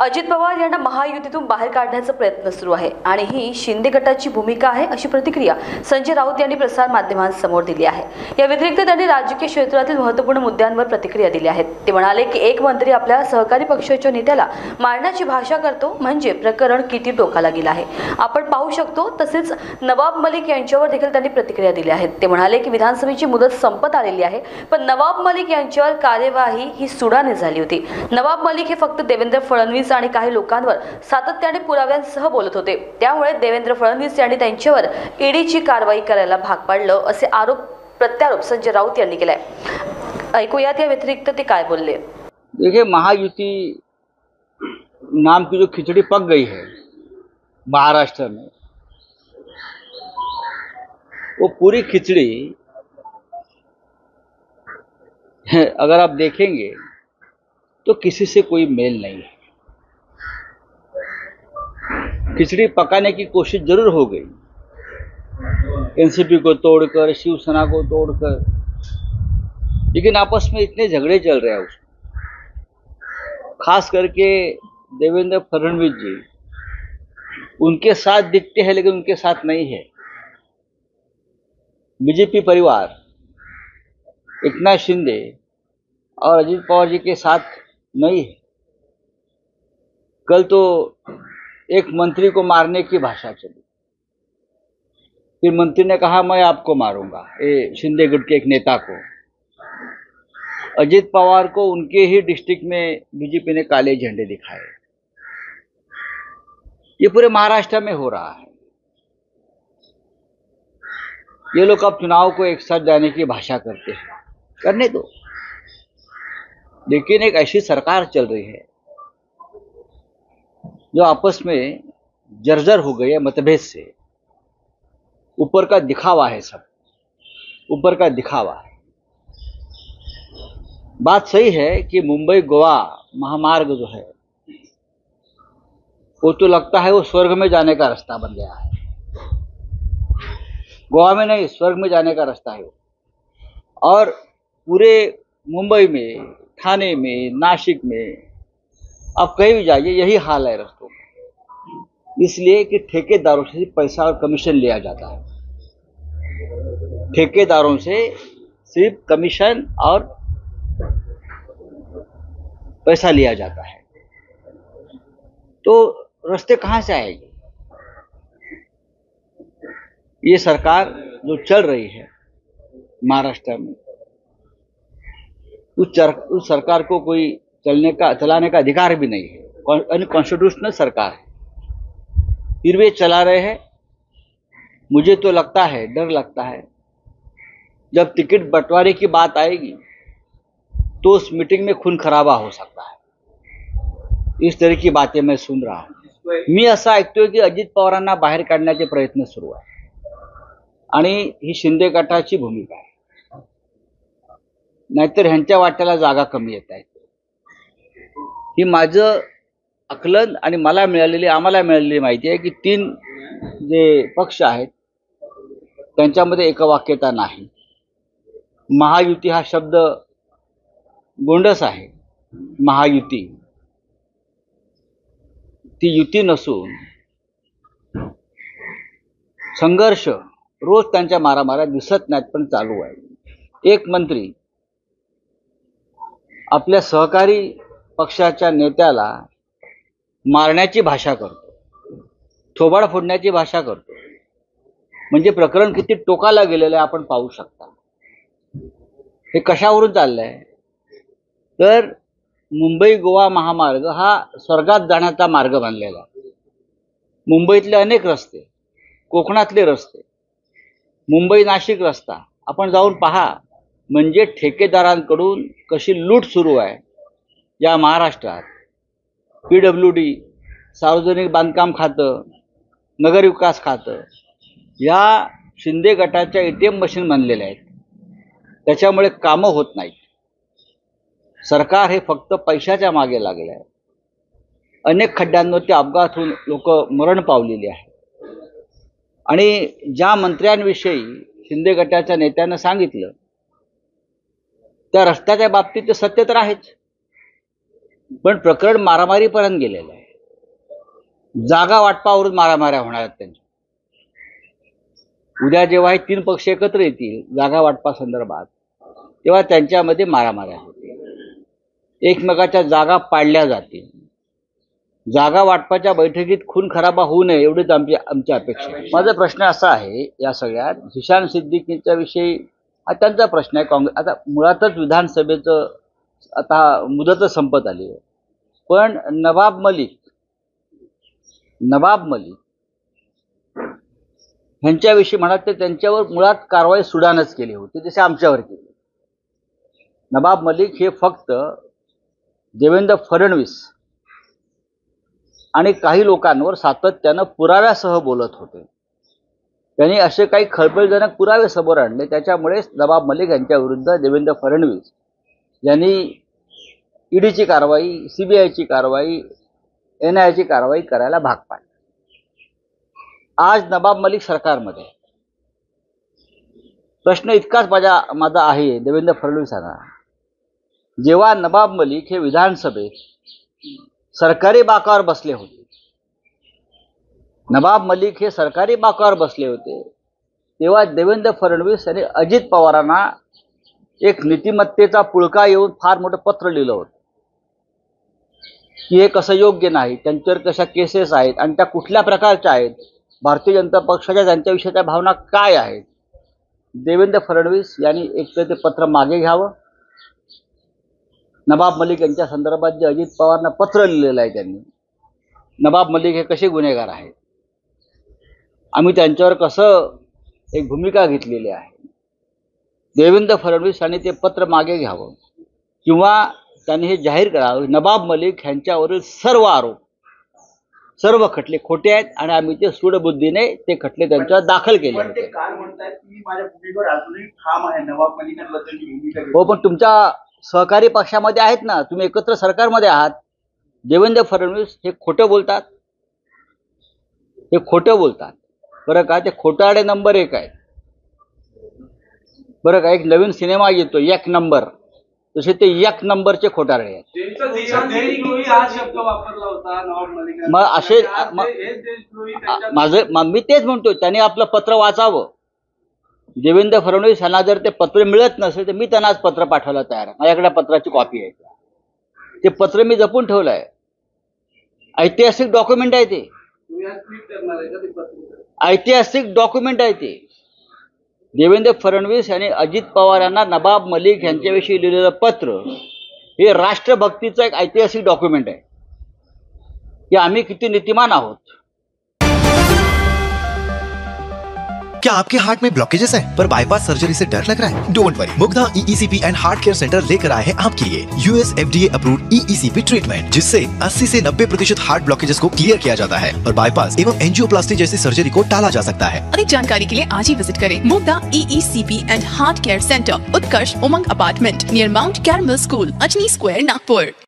अजित पवार यांना महायुतीतून बाहेर काढण्याचा प्रयत्न सुरू आहे आणि ही शिंदे गटाची भूमिका आहे अशी प्रतिक्रिया संजय राऊत यांनी प्रसार माध्यमांसमोर दिली आहे। या व्यतिरिक्त त्यांनी राजकीय क्षेत्रातील महत्त्वपूर्ण मुद्द्यांवर प्रतिक्रिया दिली आहे। ते म्हणाले की एक मंत्री आपल्या सहकारी पक्षाच्या नेत्याला मारण्याची भाषा करतो म्हणजे प्रकरण किती टोकाला गेलं आहे आपण पाहू शकतो। तसेच नवाब मलिक यांच्यावर देखील त्यांनी प्रतिक्रिया दिल्या आहेत। ते म्हणाले की विधानसभेची मुदत संपत आलेली आहे पण नवाब मलिक यांच्यावर कार्यवाही ही सुडाने झाली होती। नवाब मलिक हे फक्त देवेंद्र फडणवीस आणि काही लोकांवर सातत्याने पुराव्यांसह बोलत होते, त्यामुळे देवेंद्र फडणवीस यांनी त्यांच्यावर ईडीची कारवाई करायला भाग पाडलं असे प्रत्यारोप संजय राऊत यांनी केलाय। ऐकूयात या व्यतिरिक्त ते काय बोलले। देखिए, महायुति नाम की जो खिचड़ी पक गई है महाराष्ट्र में, वो पूरी खिचड़ी अगर आप देखेंगे तो किसी से कोई मेल नहीं है। खिचड़ी पकाने की कोशिश जरूर हो गई, एनसीपी को तोड़कर, शिवसेना को तोड़कर, लेकिन आपस में इतने झगड़े चल रहे हैं उसमें। खास करके देवेंद्र फडणवीस जी उनके साथ दिखते हैं लेकिन उनके साथ नहीं है। बीजेपी परिवार एकनाथ शिंदे और अजित पवार जी के साथ नहीं है। कल तो एक मंत्री को मारने की भाषा चली, फिर मंत्री ने कहा मैं आपको मारूंगा, ये शिंदे गुट के एक नेता को। अजित पवार को उनके ही डिस्ट्रिक्ट में बीजेपी ने काले झंडे दिखाए। ये पूरे महाराष्ट्र में हो रहा है। ये लोग अब चुनाव को एक साथ जाने की भाषा करते हैं, करने दो, लेकिन एक ऐसी सरकार चल रही है जो आपस में जर्जर हो गई है मतभेद से। ऊपर का दिखावा है, सब ऊपर का दिखावा है। बात सही है कि मुंबई गोवा महामार्ग जो है वो तो लगता है वो स्वर्ग में जाने का रास्ता बन गया है। गोवा में नहीं, स्वर्ग में जाने का रास्ता है वो। और पूरे मुंबई में, ठाणे में, नासिक में, आप कहीं भी जाइए यही हाल है रास्तों में। इसलिए कि ठेकेदारों से पैसा और कमीशन लिया जाता है। ठेकेदारों से सिर्फ कमीशन और पैसा लिया जाता है, तो रास्ते कहां से आएंगे। ये सरकार जो चल रही है महाराष्ट्र में, उस सरकार को कोई चलाने का अधिकार भी नहीं है। अनकॉन्स्टिट्यूशनल सरकार है, फिर वे चला रहे हैं। मुझे तो लगता है, डर लगता है, जब टिकट बंटवारे की बात आएगी तो उस मीटिंग में खून खराबा हो सकता है। इस तरह की बातें मैं सुन रहा हूं। मी असं ऐकतोय की अजित पवारांना बाहेर काढण्याचे प्रयत्न सुरू आहे आणि ही शिंदे गटाची भूमिका आहे, नाहीतर ह्यांच्या वाट्याला जागा कमी येत आहेत। ही माझं आकलन आणि आम्हाला मिळालेली माहिती आहे की 3 जे पक्ष आहेत त्यांच्यामध्ये एकवाक्यता नाही। महायुती हा शब्द गोंडस आहे। महायुती ती युती नसून संघर्ष रोज त्यांच्या मारामाऱ्या दिसत नाहीत पण चालू आहे। एक मंत्री आपल्या सहकारी पक्षाच्या नेत्याला मारण्याची भाषा करतो, थोबाड फोडण्याची भाषा करतो, म्हणजे प्रकरण किती टोकाला गेलेलं आहे आपण पाहू शकता। हे कशावरून चाललंय तर मुंबई गोवा महामार्ग हा स्वर्गात जाण्याचा मार्ग बनलेला आहे। मुंबईतले अनेक रस्ते, कोकणातले रस्ते, मुंबई नाशिक रस्ता आपण जाऊन पहा, म्हणजे ठेकेदारांकडून कशी लूट सुरू आहे या महाराष्ट्रात। PWD, सार्वजनिक बांधकाम खातं, नगर विकास खातं या शिंदे गटाच्या ATM मशीन बनलेल्या आहेत, त्याच्यामुळे कामं होत नाहीत। सरकार हे फक्त पैशाच्या मागे लागले आहे। अनेक खड्ड्यांवरती अपघात होऊन लोक मरण पावलेली आहेत आणि ज्या मंत्र्यांविषयी शिंदे गटाच्या नेत्यानं सांगितलं त्या रस्त्याच्या बाबतीत ते सत्य तर आहेच, पण प्रकरण मारामारीपर्यंत गेलेलं आहे. जागा वाटपावरून मारामाऱ्या होणार आहेत त्यांच्या. उद्या जेव्हा हे 3 पक्ष एकत्र येतील जागा वाटपा संदर्भात, तेव्हा त्यांच्यामध्ये मारामाऱ्या होतील, एकमेकाच्या जागा पाडल्या जातील. जागा वाटपाच्या बैठकीत खून खराबा होऊ नये एवढीच आमची अपेक्षा आहे. माझा प्रश्न असा आहे, या सगळ्यात झिशान सिद्दीकीच्या विषयी हा त्यांचा प्रश्न आहे. काँग्रेस आता मुळातच विधानसभेचं आता मुदत संपत आली आहे, पण नवाब मलिक ह्यांच्याविषयी म्हणा ते त्यांच्यावर मुळात कारवाई सुडानच केली होती, जसे आमच्यावर केली. नवाब मलिक हे फक्त देवेंद्र फडणवीस आणि काही लोकांवर सातत्यानं पुराव्यासह बोलत होते. त्यांनी असे काही खळबळजनक पुरावे समोर आणले, त्याच्यामुळेच नवाब मलिक यांच्या विरुद्ध देवेंद्र फडणवीस यांनी ईडीची कारवाई, सीबीआयची कारवाई, NIAची कारवाई करायला भाग पाडले. आज नवाब मलिक सरकारमध्ये. प्रश्न इतकाच माझा आहे देवेंद्र फडणवीसांना, जेव्हा नवाब मलिक हे विधानसभेत सरकारी बाकावर बसले होते, तेव्हा देवेंद्र फडणवीस यांनी अजित पवारांना एक नीतिमत्तेचा पुळका येऊन फार मोठं पत्र लिहिलं होतं की हे कसं योग्य नाही, त्यांच्यावर कशा केसेस आहेत आणि त्या कुठल्या प्रकारच्या आहेत, भारतीय जनता पक्षाच्या त्यांच्याविषयीच्या भावना काय आहेत. देवेंद्र फडणवीस यांनी एक तर ते पत्र मागे घ्यावं. नवाब मलिक यांच्या संदर्भात जे अजित पवारांना पत्र लिहिलेलं आहे त्यांनी, नवाब मलिक हे कसे गुन्हेगार आहेत, आम्ही त्यांच्यावर कसं एक भूमिका घेतलेली आहे. देवेंद्र फडणवीस यांनी ते पत्र मागे घ्यावं किंवा त्यांनी हे जाहीर करावं, नवाब मलिक ह्यांच्यावरील सर्व आरोप, सर्व खटले खोटे आहेत आणि आम्ही ते सूडबुद्धीने ते खटले त्यांच्यावर दाखल केले होते. हो, पण तुमच्या सहकारी पक्षामध्ये आहेत ना, तुम्ही एकत्र सरकारमध्ये आहात. देवेंद्र फडणवीस हे खोटं बोलतात, बरं का. ते खोटारडे नंबर 1 आहेत बरं का. एक नवीन सिनेमा येतो 1 नंबर, तसे ते 1 नंबरचे खोटारडे आहेत. मग असे मी तेच म्हणतो, त्यांनी आपलं पत्र वाचावं. देवेंद्र फडणवीस यांना जर ते पत्र मिळत नसेल तर मी त्यांना आज पत्र पाठवायला तयार आहे. माझ्याकडे पत्राची कॉपी आहे. ते पत्र मी जपून ठेवलं आहे. ऐतिहासिक डॉक्युमेंट आहे ते. ऐतिहासिक डॉक्युमेंट आहे ते. देवेंद्र फडणवीस यांनी अजित पवार यांना नवाब मलिक यांच्याविषयी लिहिलेलं पत्र हे राष्ट्रभक्तीचं एक ऐतिहासिक डॉक्युमेंट आहे की आम्ही किती नीतिमान आहोत. क्या आपके हार्ट में ब्लॉकेजेस हैं पर बाईपास सर्जरी से डर लग रहा है? Don't worry, Mugdha EECP and heart care centre लेकर आए हैं आपके लिए US FDA approved EECP treatment, जिससे 80 से 90% हार्ट ब्लॉकेजेस को क्लियर किया जाता है और बाईपास एवं एंजियोप्लास्टी जैसी सर्जरी को टाला जा सकता है. अधिक जानकारी के लिए आज ही विजिट करें मुग्धा EECP and heart care centre, Utkarsh Umang apartment near Mount Carmel school, Ajni square, Nagpur.